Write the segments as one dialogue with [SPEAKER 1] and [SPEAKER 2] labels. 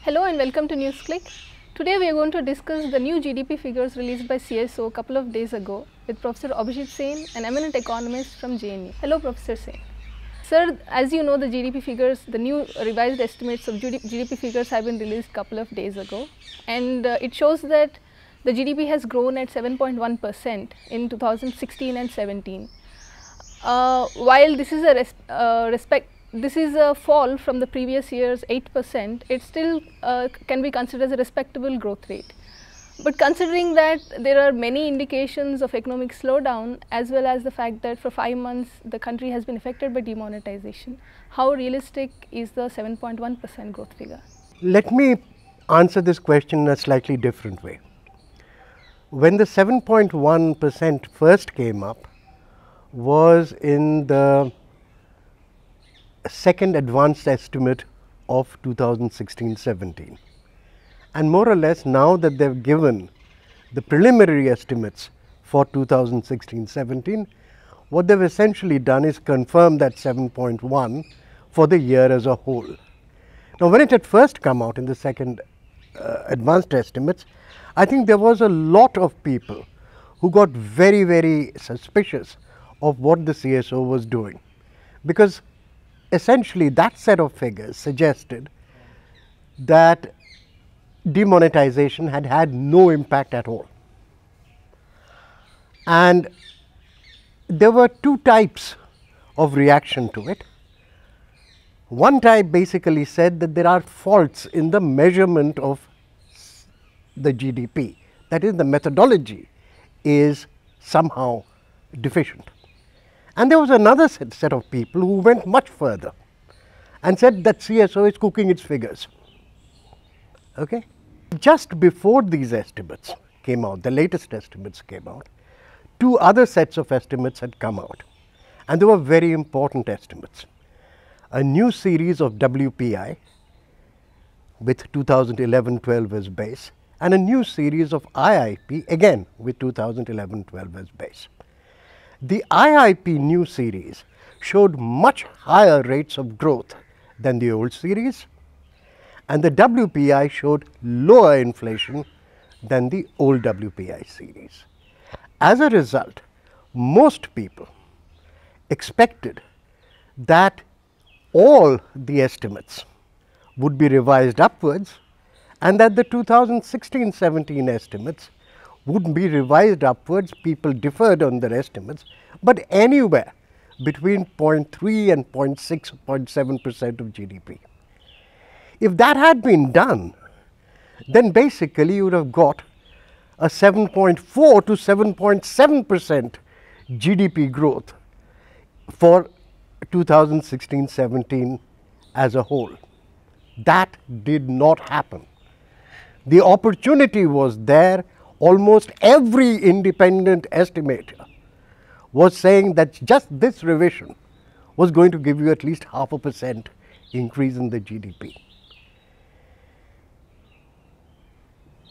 [SPEAKER 1] Hello and welcome to Newsclick. Today we are going to discuss the new GDP figures released by CSO a couple of days ago with Professor Abhijit, an eminent economist from JNU. Hello Professor Sen. Sir, as you know, the GDP figures, the new revised estimates of GDP figures have been released a couple of days ago, and it shows that the GDP has grown at 7.1% in 2016 and 17. While this is this is a fall from the previous year's 8%, it still can be considered as a respectable growth rate. But considering that there are many indications of economic slowdown, as well as the fact that for 5 months the country has been affected by demonetisation, how realistic is the 7.1% growth figure?
[SPEAKER 2] Let me answer this question in a slightly different way. When the 7.1% first came up was in the second advanced estimate of 2016-17, and more or less now that they have given the preliminary estimates for 2016-17, what they have essentially done is confirm that 7.1 for the year as a whole. Now, when it had first come out in the second advanced estimates, I think there was a lot of people who got very suspicious of what the CSO was doing, because essentially that set of figures suggested that demonetization had had no impact at all. And there were two types of reaction to it. One type basically said that there are faults in the measurement of the GDP, that is, the methodology is somehow deficient. And there was another set of people who went much further and said that CSO is cooking its figures. Okay? Just before these estimates came out, the latest estimates came out, two other sets of estimates had come out, and they were very important estimates. A new series of WPI with 2011-12 as base, and a new series of IIP again with 2011-12 as base. The IIP new series showed much higher rates of growth than the old series, and the WPI showed lower inflation than the old WPI series. As a result, most people expected that all the estimates would be revised upwards, and that the 2016-17 estimates would be revised upwards. People differed on their estimates, but anywhere between 0.3 and 0.6 or 0.7% of GDP. If that had been done, then basically you would have got a 7.4 to 7.7% GDP growth for 2016-17 as a whole. That did not happen. The opportunity was there. Almost every independent estimator was saying that just this revision was going to give you at least 0.5% increase in the GDP.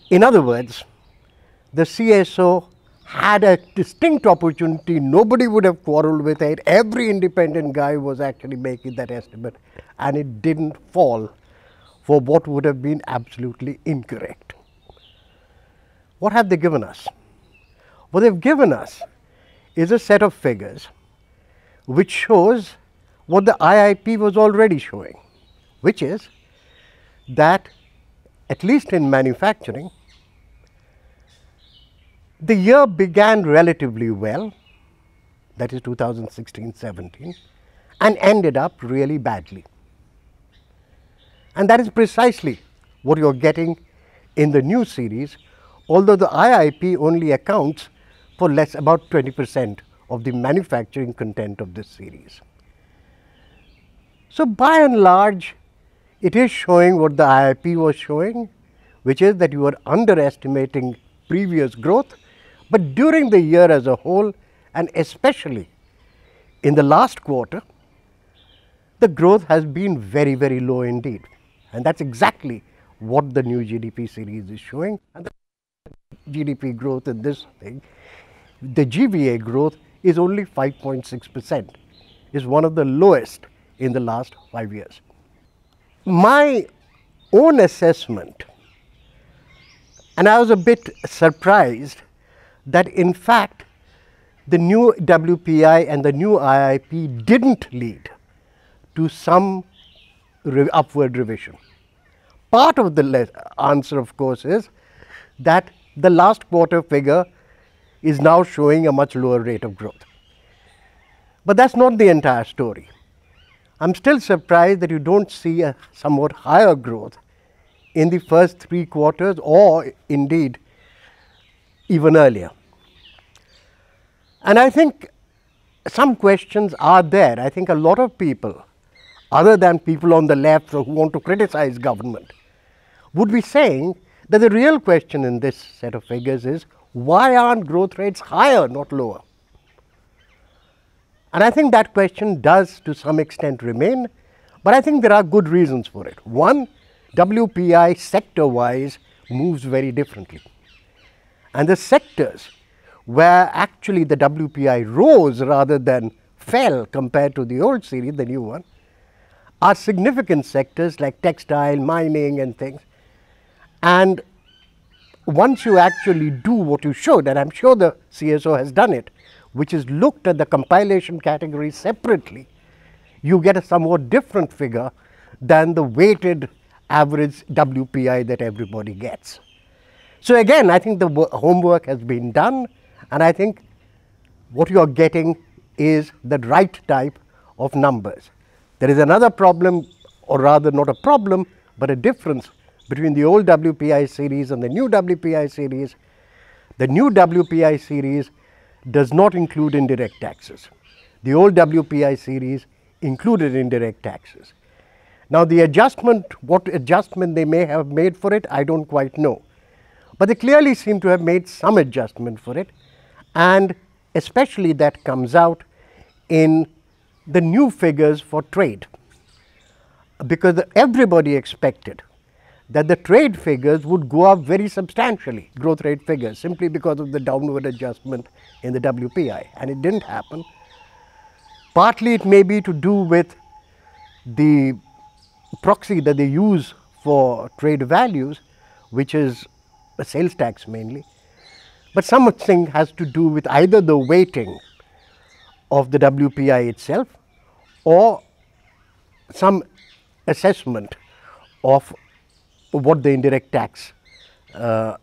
[SPEAKER 2] In other words, the CSO had a distinct opportunity. Nobody would have quarreled with it. Every independent guy was actually making that estimate, and it didn't fall for what would have been absolutely incorrect. What have they given us? What they've given us is a set of figures which shows what the IIP was already showing, which is that at least in manufacturing, the year began relatively well, that is 2016-17, and ended up really badly. And that is precisely what you are getting in the new series, although the IIP only accounts for about 20% of the manufacturing content of this series. So, by and large, it is showing what the IIP was showing, which is that you are underestimating previous growth, but during the year as a whole, and especially in the last quarter, the growth has been very low indeed. And that is exactly what the new GDP series is showing. And the GDP growth in this thing, the GVA growth is only 5.6%, is one of the lowest in the last 5 years. My own assessment, and I was a bit surprised that in fact the new WPI and the new IIP didn't lead to some upward revision. Part of the answer, of course, is that the last quarter figure is now showing a much lower rate of growth. But that's not the entire story. I'm still surprised that you don't see a somewhat higher growth in the first 3 quarters, or indeed even earlier. And I think some questions are there. I think a lot of people, other than people on the left who want to criticize government, would be saying that the real question in this set of figures is, why aren't growth rates higher, not lower? And I think that question does to some extent remain, but I think there are good reasons for it. One, WPI sector-wise moves very differently. And the sectors where actually the WPI rose rather than fell compared to the old series, the new one, are significant sectors like textile, mining and things. And once you actually do what you should, and I'm sure the CSO has done it, which is looked at the compilation categories separately, you get a somewhat different figure than the weighted average WPI that everybody gets. So again, I think the homework has been done, and I think what you are getting is the right type of numbers. There is another problem, or rather not a problem, but a difference between the old WPI series and the new WPI series. The new WPI series does not include indirect taxes. The old WPI series included indirect taxes. Now the adjustment, what adjustment they may have made for it, I don't quite know. But they clearly seem to have made some adjustment for it, and especially that comes out in the new figures for trade, because everybody expected that the trade figures would go up very substantially, growth rate figures, simply because of the downward adjustment in the WPI, and it didn't happen. Partly it may be to do with the proxy that they use for trade values, which is a sales tax mainly, but something has to do with either the weighting of the WPI itself or some assessment of what the indirect tax, how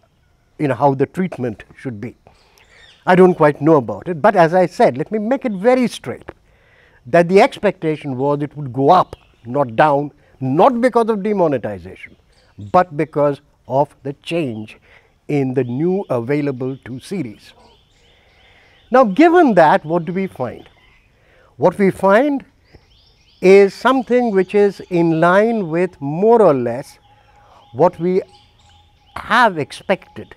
[SPEAKER 2] the treatment should be. I don't quite know about it, but as I said, let me make it very straight that the expectation was it would go up, not down, not because of demonetization, but because of the change in the new available 2 series. Now, given that, what do we find? What we find is something which is in line with more or less what we have expected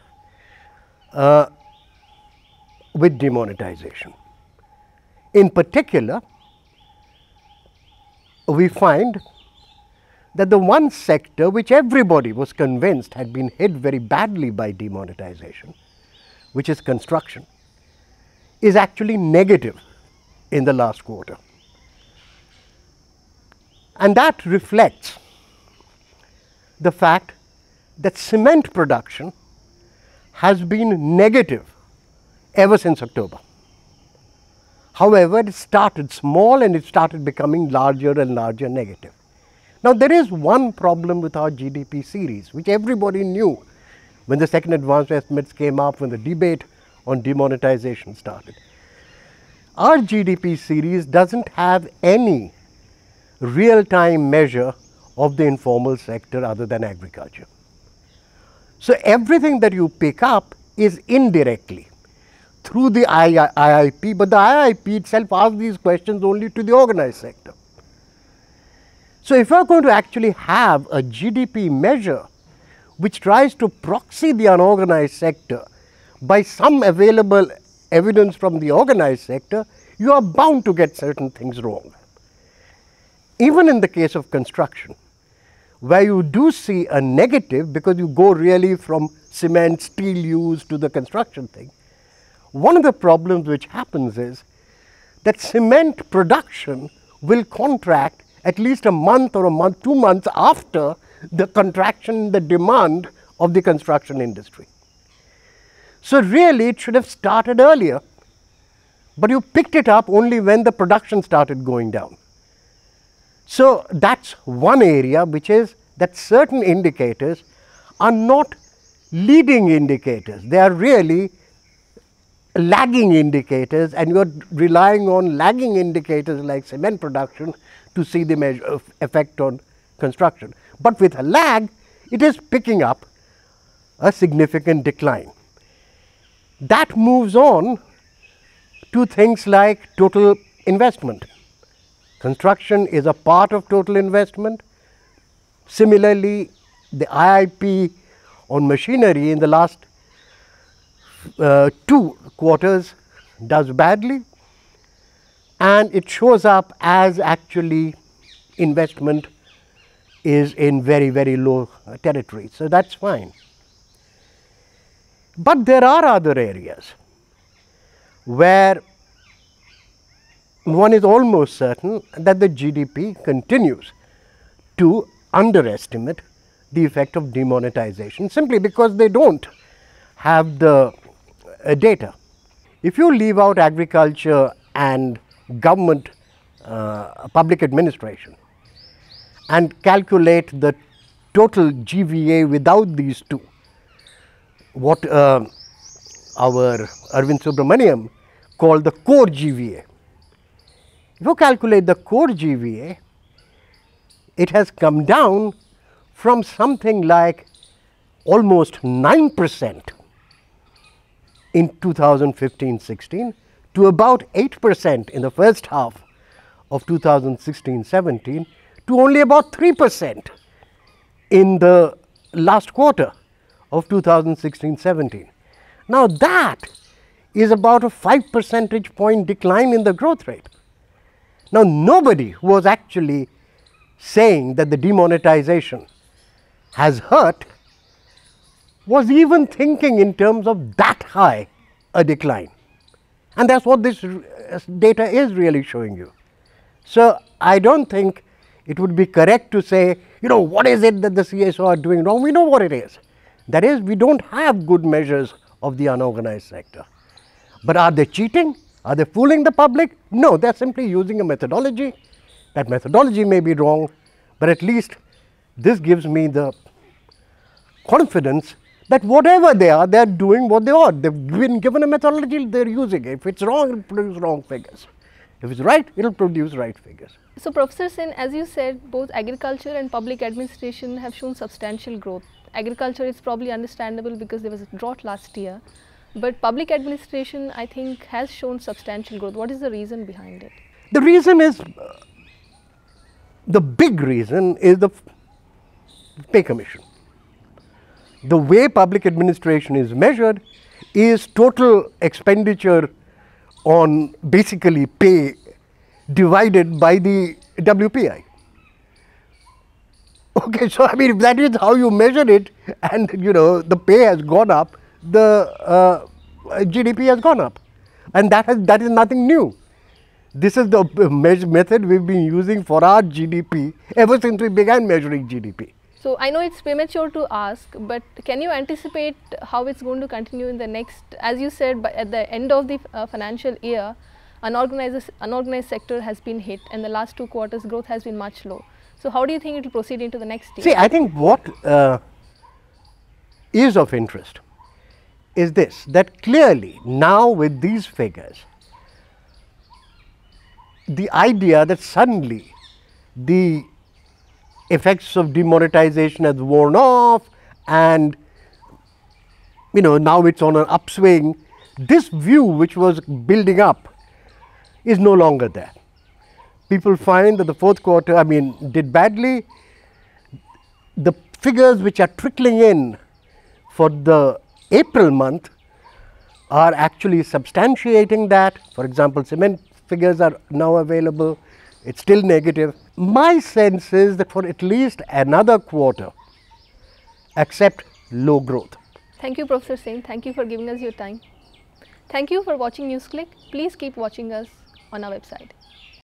[SPEAKER 2] with demonetization. In particular, we find that the one sector which everybody was convinced had been hit very badly by demonetization, which is construction, is actually negative in the last quarter. And that reflects the fact that cement production has been negative ever since October. However, it started small and it started becoming larger and larger negative. Now, there is one problem with our GDP series, which everybody knew when the second advanced estimates came up, when the debate on demonetization started. Our GDP series doesn't have any real-time measure of the informal sector other than agriculture. So, everything that you pick up is indirectly through the IIP, but the IIP itself asks these questions only to the organized sector. So, if we are going to actually have a GDP measure which tries to proxy the unorganized sector by some available evidence from the organized sector, you are bound to get certain things wrong. Even in the case of construction, where you do see a negative because you go really from cement, steel use to the construction thing, one of the problems which happens is that cement production will contract at least a month or 2 months after the contraction in the demand of the construction industry. So really it should have started earlier, but you picked it up only when the production started going down. So that's one area, which is that certain indicators are not leading indicators. They are really lagging indicators, and you are relying on lagging indicators like cement production to see the effect on construction. But with a lag, it is picking up a significant decline. That moves on to things like total investment. Construction is a part of total investment. Similarly, the IIP on machinery in the last 2 quarters does badly, and it shows up as actually investment is in very, very low territory. So that's fine. But there are other areas where one is almost certain that the GDP continues to underestimate the effect of demonetisation, simply because they don't have the data. If you leave out agriculture and government public administration and calculate the total GVA without these two, what our Arvind Subramaniam called the core GVA. If you calculate the core GVA, it has come down from something like almost 9% in 2015-16 to about 8% in the first half of 2016-17 to only about 3% in the last quarter of 2016-17. Now that is about a 5 percentage point decline in the growth rate. Now nobody who was actually saying that the demonetisation has hurt was even thinking in terms of that high a decline, and that's what this data is really showing you. So I don't think it would be correct to say, what is it that the CSO are doing wrong? We know what it is. That is, we don't have good measures of the unorganized sector. But are they cheating? Are they fooling the public? No, they are simply using a methodology. That methodology may be wrong, but at least this gives me the confidence that whatever they are doing what they are. They've been given a methodology, they're using it. If it's wrong, it will produce wrong figures. If it's right, it will produce right figures.
[SPEAKER 1] So Professor Sen, as you said, both agriculture and public administration have shown substantial growth. Agriculture is probably understandable because there was a drought last year, but public administration, I think, has shown substantial growth. What is the reason behind it?
[SPEAKER 2] The reason is, the big reason is the pay commission. The way public administration is measured is total expenditure on basically pay divided by the WPI. Okay, so I mean, if that is how you measure it, and the pay has gone up, the GDP has gone up, and that is nothing new. This is the method we've been using for our GDP ever since we began measuring GDP.
[SPEAKER 1] So I know it's premature to ask, but can you anticipate how it's going to continue in the next, as you said, at the end of the financial year, unorganized sector has been hit, and the last 2 quarters growth has been much low. So how do you think it will proceed into the next year?
[SPEAKER 2] See, I think what is of interest is this, that clearly now with these figures, the idea that suddenly the effects of demonetization has worn off and now it's on an upswing, this view which was building up is no longer there. People find that the fourth quarter, did badly. The figures which are trickling in for the April month are actually substantiating that. For example, cement figures are now available. It's still negative. My sense is that for at least another quarter, accept low growth.
[SPEAKER 1] Thank you, Professor Sen. Thank you for giving us your time. Thank you for watching Newsclick. Please keep watching us on our website.